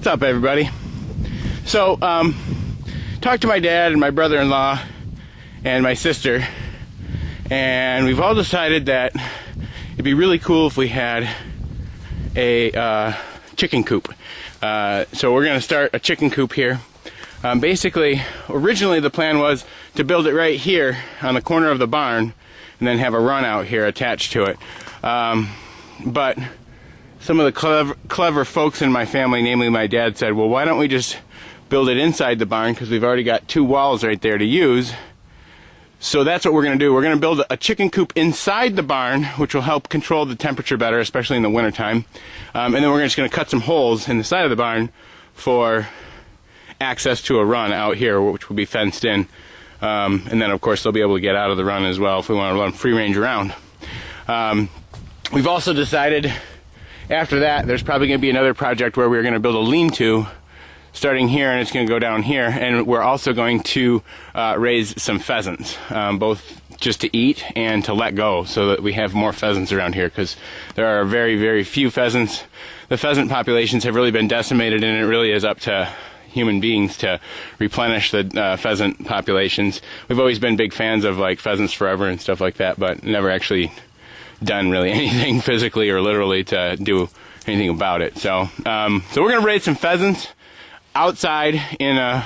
What's up, everybody? So, talked to my dad and my brother-in-law and my sister, and we've all decided that it'd be really cool if we had a chicken coop. So we're going to start a chicken coop here. Basically, originally the plan was to build it right here on the corner of the barn and then have a run out here attached to it. But some of the clever folks in my family, namely my dad, said, well, why don't we just build it inside the barn, because we've already got two walls right there to use. So that's what we're going to do. We're going to build a chicken coop inside the barn, which will help control the temperature better, especially in the wintertime. And then we're just going to cut some holes in the side of the barn for access to a run out here, which will be fenced in. And then, of course, they'll be able to get out of the run as well if we want to run free range around. We've also decided after that there's probably going to be another project where we're going to build a lean-to starting here, and it's going to go down here, and we're also going to raise some pheasants, both just to eat and to let go, so that we have more pheasants around here, because there are very, very few pheasants. The pheasant populations have really been decimated, and it really is up to human beings to replenish the pheasant populations. We've always been big fans of like Pheasants Forever and stuff like that, but never actually done really anything physically or literally to do anything about it. So we're going to raise some pheasants outside in a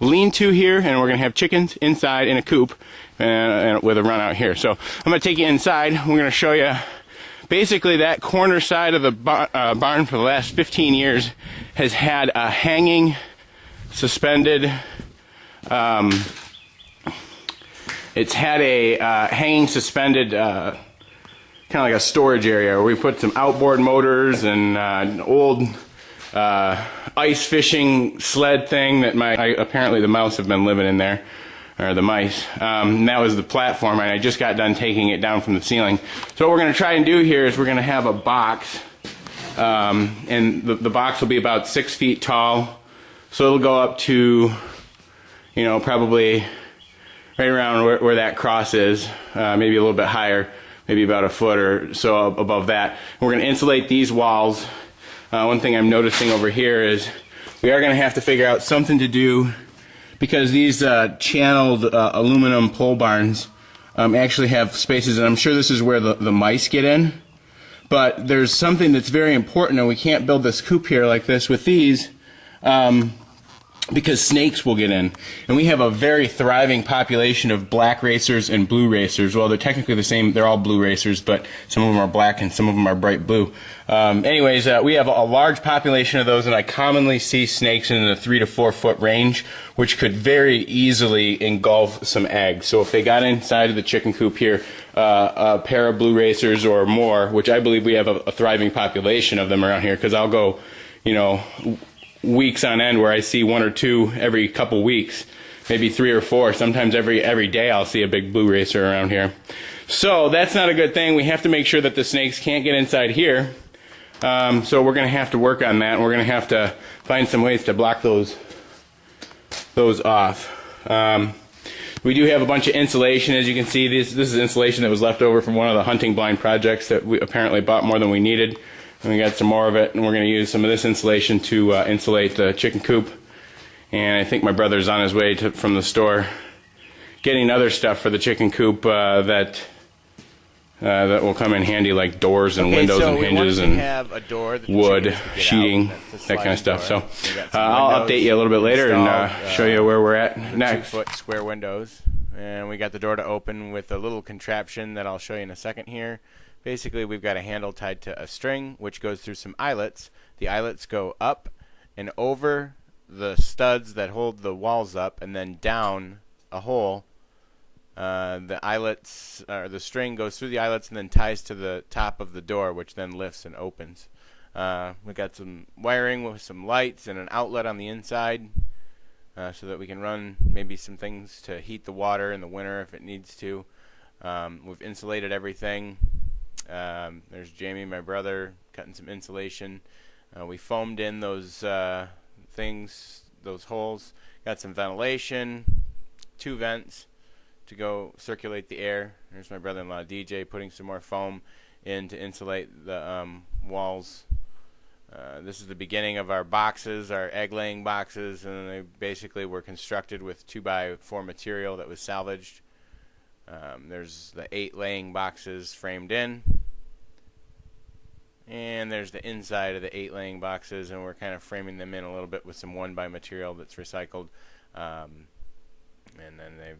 lean-to here, and we're going to have chickens inside in a coop and with a run out here. So I'm going to take you inside. We're going to show you basically that corner side of the barn for the last 15 years has had a hanging, suspended, it's had a hanging, suspended kind of like a storage area where we put some outboard motors and an old ice fishing sled thing that apparently the mouse have been living in there, or the mice. And that was the platform, and I just got done taking it down from the ceiling. So what we're going to try and do here is we're going to have a box, and the box will be about 6 feet tall. So it'll go up to, you know, probably right around where that cross is, maybe a little bit higher, maybe about a foot or so above that. We're going to insulate these walls. One thing I'm noticing over here is we are going to have to figure out something to do, because these channeled aluminum pole barns actually have spaces, and I'm sure this is where the mice get in. But there's something that's very important, and we can't build this coop here like this with these, because snakes will get in. And we have a very thriving population of black racers and blue racers. Well, they're technically the same. They're all blue racers, but some of them are black and some of them are bright blue. Anyways, we have a large population of those, and I commonly see snakes in the 3 to 4 foot range, which could very easily engulf some eggs. So if they got inside of the chicken coop here, a pair of blue racers or more, which I believe we have a thriving population of them around here, because I'll go, you know, weeks on end where I see 1 or 2 every couple weeks, maybe 3 or 4. Sometimes every day I'll see a big blue racer around here. So that's not a good thing. We have to make sure that the snakes can't get inside here. So we're going to have to work on that, and we're going to have to find some ways to block those off. We do have a bunch of insulation. As you can see, this is insulation that was left over from one of the hunting blind projects that we apparently bought more than we needed. And we got some more of it, and we're going to use some of this insulation to insulate the chicken coop. And I think my brother's on his way from the store getting other stuff for the chicken coop that will come in handy, like doors and windows and hinges and have a door that wood, sheeting, that kind of stuff. So I'll update you a little bit later and show you where we're at next. 2-foot square windows. And we got the door to open with a little contraption that I'll show you in a second here. Basically, we've got a handle tied to a string, which goes through some eyelets. The eyelets go up and over the studs that hold the walls up, and then down a hole. The eyelets, or the string goes through the eyelets and then ties to the top of the door, which then lifts and opens. We've got some wiring with some lights and an outlet on the inside, so that we can run maybe some things to heat the water in the winter if it needs to. We've insulated everything. There's Jamie, my brother, cutting some insulation. We foamed in those things, those holes. Got some ventilation, 2 vents to go circulate the air. There's my brother-in-law DJ putting some more foam in to insulate the walls This is the beginning of our boxes, our egg laying boxes, and they basically were constructed with 2x4 material that was salvaged. There's the 8 laying boxes framed in, and there's the inside of the 8 laying boxes, and we're kind of framing them in a little bit with some 1x material that's recycled, and then they've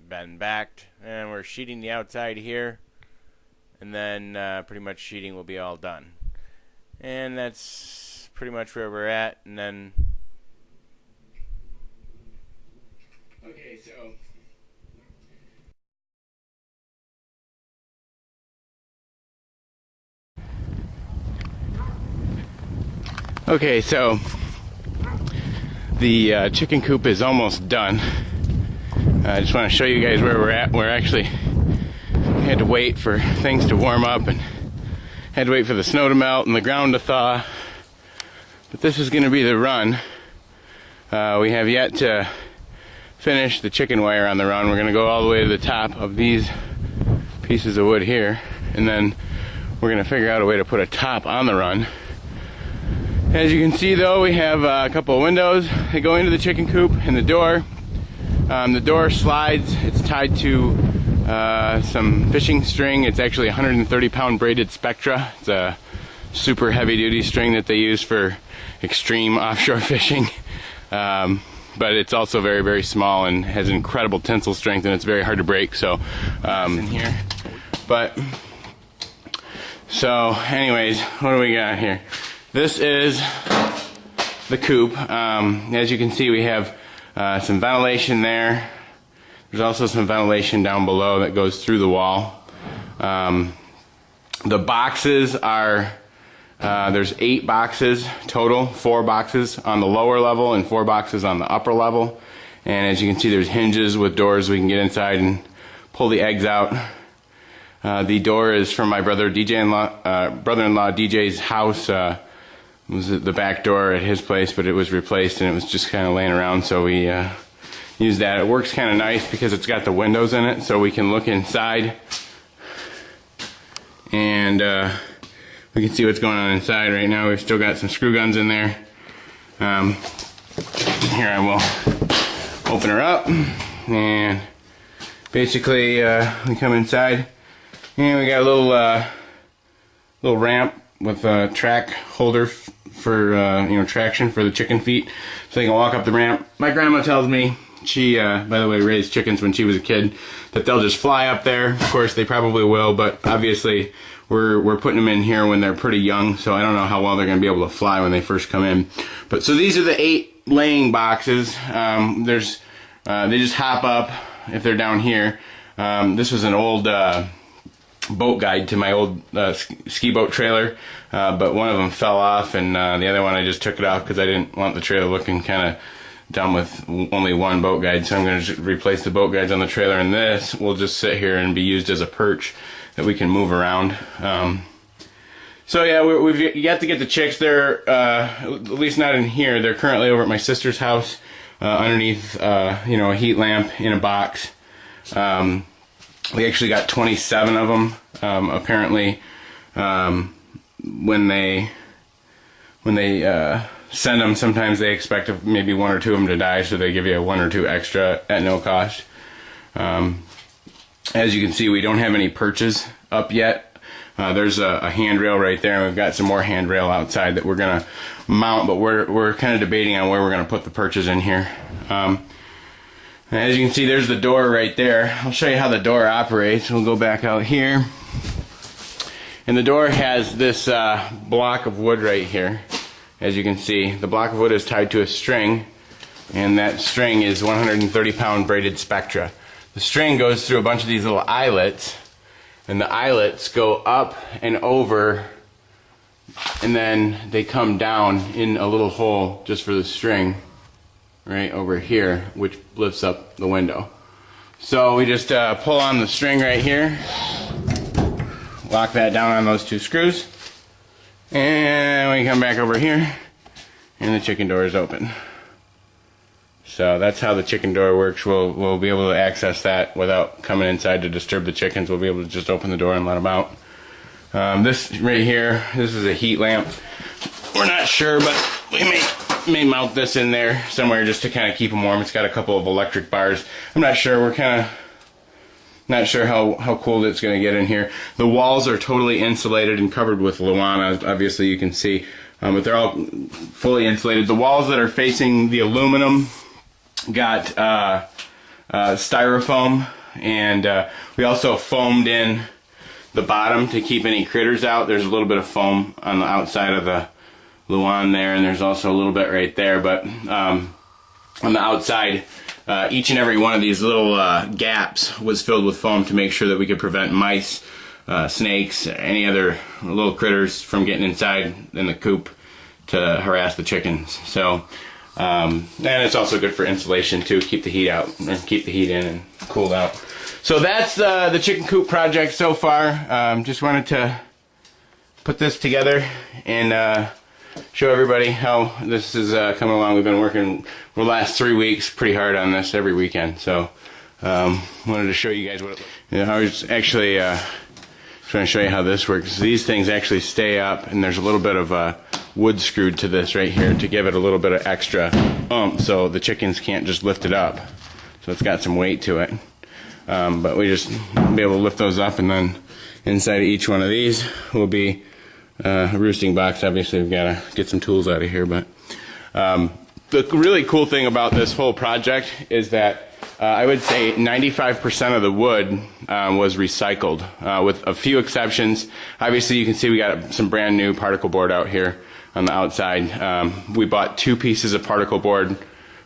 been backed, and we're sheeting the outside here, and then pretty much sheeting will be all done. And that's pretty much where we're at. And then okay, so the chicken coop is almost done. I just want to show you guys where we're at. We're actually had to wait for things to warm up and had to wait for the snow to melt and the ground to thaw. But this is going to be the run. We have yet to finish the chicken wire on the run. We're going to go all the way to the top of these pieces of wood here, and then we're going to figure out a way to put a top on the run. As you can see though, we have a couple of windows that go into the chicken coop, and the door. The door slides. It's tied to some fishing string. It's actually 130-pound braided Spectra. It's a super heavy-duty string that they use for extreme offshore fishing. But it's also very, very small and has incredible tensile strength, and it's very hard to break. So, in here. But so, anyways, what do we got here? This is the coop. As you can see, we have some ventilation there. There's also some ventilation down below that goes through the wall. The boxes are, there's 8 boxes total, 4 boxes on the lower level and 4 boxes on the upper level. And as you can see, there's hinges with doors we can get inside and pull the eggs out. The door is from my brother-in-law DJ's house. It was the back door at his place, but it was replaced and it was just kind of laying around, so we use that. It works kind of nice because it's got the windows in it, so we can look inside and we can see what's going on inside right now. We've still got some screw guns in there. Here, I will open her up, and basically we come inside and we got a little ramp with a track holder for traction for the chicken feet, so they can walk up the ramp. My grandma tells me, she by the way raised chickens when she was a kid, that they'll just fly up there. Of course they probably will, but obviously we're putting them in here when they're pretty young, so I don't know how well they're going to be able to fly when they first come in. But so these are the 8 laying boxes. They just hop up if they're down here. This was an old boat guide to my old ski boat trailer, but one of them fell off, and the other one I just took it off because I didn't want the trailer looking kind of dumb with only one boat guide, so I'm going to replace the boat guides on the trailer, and this will just sit here and be used as a perch that we can move around. So yeah, we've yet to get the chicks. They're at least not in here. They're currently over at my sister's house underneath a heat lamp in a box. We actually got 27 of them. Apparently, when they send them, sometimes they expect maybe 1 or 2 of them to die, so they give you 1 or 2 extra at no cost. As you can see, we don't have any perches up yet. There's a handrail right there, and we've got some more handrail outside that we're gonna mount, but we're kind of debating on where we're gonna put the perches in here. As you can see, there's the door right there. I'll show you how the door operates. We'll go back out here. And the door has this block of wood right here. As you can see, the block of wood is tied to a string, and that string is 130-pound braided Spectra. The string goes through a bunch of these little eyelets, and the eyelets go up and over, and then they come down in a little hole just for the string right over here, which lifts up the window. So we just pull on the string right here, lock that down on those 2 screws, and we come back over here and the chicken door is open. So that's how the chicken door works. We'll be able to access that without coming inside to disturb the chickens. We'll be able to just open the door and let them out. This right here, this is a heat lamp. we're not sure, but we may mount this in there somewhere just to kind of keep them warm. It's got a couple of electric bars. I'm not sure. We're kind of not sure how cold it's going to get in here. The walls are totally insulated and covered with Luana, obviously you can see, but they're all fully insulated. The walls that are facing the aluminum got styrofoam, and we also foamed in the bottom to keep any critters out. There's a little bit of foam on the outside of the Luan there, and there's also a little bit right there, but on the outside, each and every one of these little gaps was filled with foam to make sure that we could prevent mice, snakes, any other little critters from getting inside in the coop to harass the chickens. So, and it's also good for insulation too, keep the heat out and keep the heat in and cooled out. So that's the chicken coop project so far. Just wanted to put this together and show everybody how this is coming along. We've been working for the last 3 weeks pretty hard on this every weekend, so wanted to show you guys what it looks like. I was actually trying to show you how this works. These things actually stay up, and there's a little bit of wood screwed to this right here to give it a little bit of extra oomph so the chickens can't just lift it up. So it's got some weight to it. But we just be able to lift those up, and then inside of each one of these will be a roosting box. Obviously we've got to get some tools out of here, but the really cool thing about this whole project is that I would say 95% of the wood was recycled, with a few exceptions. Obviously you can see we got some brand new particle board out here on the outside. We bought 2 pieces of particle board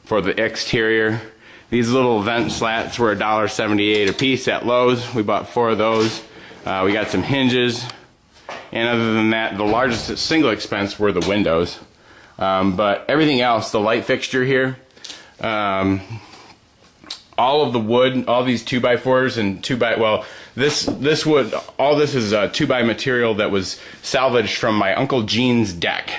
for the exterior. These little vent slats were $1.78 a piece at Lowe's. We bought 4 of those. We got some hinges. And other than that, the largest single expense were the windows. But everything else, the light fixture here, all of the wood, all these 2x4s and this wood, all this is 2x material that was salvaged from my Uncle Gene's deck.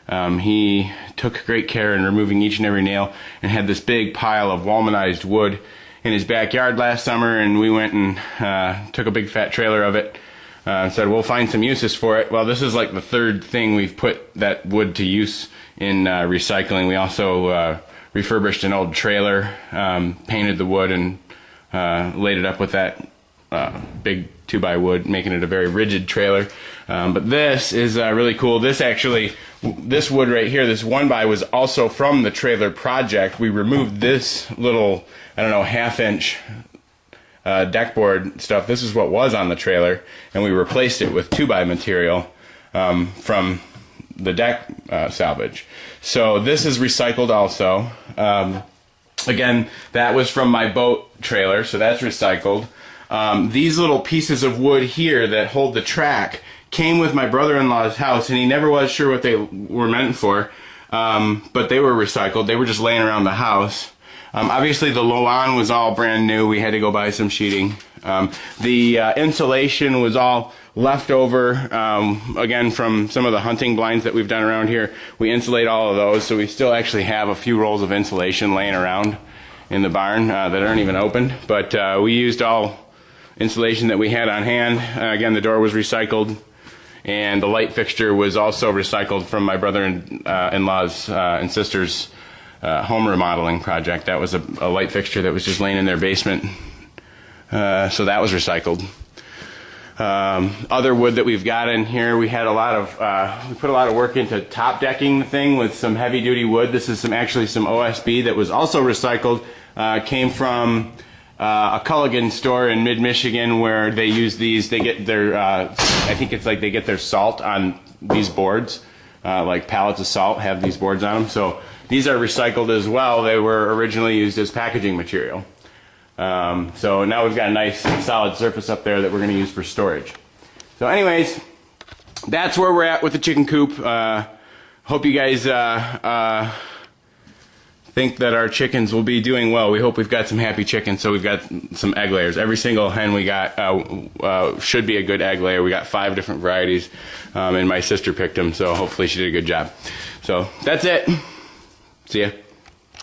He took great care in removing each and every nail and had this big pile of walmanized wood in his backyard last summer, and we went and took a big fat trailer of it and said we'll find some uses for it. Well, this is like the 3rd thing we've put that wood to use in recycling. We also refurbished an old trailer, painted the wood, and laid it up with that big 2x wood, making it a very rigid trailer. But this is really cool. This wood right here, this 1x, was also from the trailer project. We removed this little, I don't know, 1/2 inch deck board stuff. This is what was on the trailer, and we replaced it with 2x material from the deck salvage. So this is recycled also. Again, that was from my boat trailer, so that's recycled. These little pieces of wood here that hold the track came with my brother-in-law's house, and he never was sure what they were meant for, but they were recycled. They were just laying around the house. Obviously the Luan was all brand new. We had to go buy some sheeting. The insulation was all left over, again, from some of the hunting blinds that we've done around here. We insulate all of those, so we still actually have a few rolls of insulation laying around in the barn that aren't even opened. But we used all insulation that we had on hand. Again, the door was recycled, and the light fixture was also recycled from my brother-in-law's and sister's home remodeling project. That was a light fixture that was just laying in their basement, so that was recycled. Other wood that we've got in here, we had a lot of we put a lot of work into top decking the thing with some heavy duty wood. This is actually some OSB that was also recycled. Came from a Culligan store in mid-Michigan where they use these. They get their I think it's like they get their salt on these boards, like pallets of salt have these boards on them. So these are recycled as well. They were originally used as packaging material. So now we've got a nice solid surface up there that we're going to use for storage. So anyways, that's where we're at with the chicken coop. Hope you guys think that our chickens will be doing well. We hope we've got some happy chickens, so we've got some egg layers. Every single hen we got should be a good egg layer. We got 5 different varieties, and my sister picked them, so hopefully she did a good job. So that's it. See ya.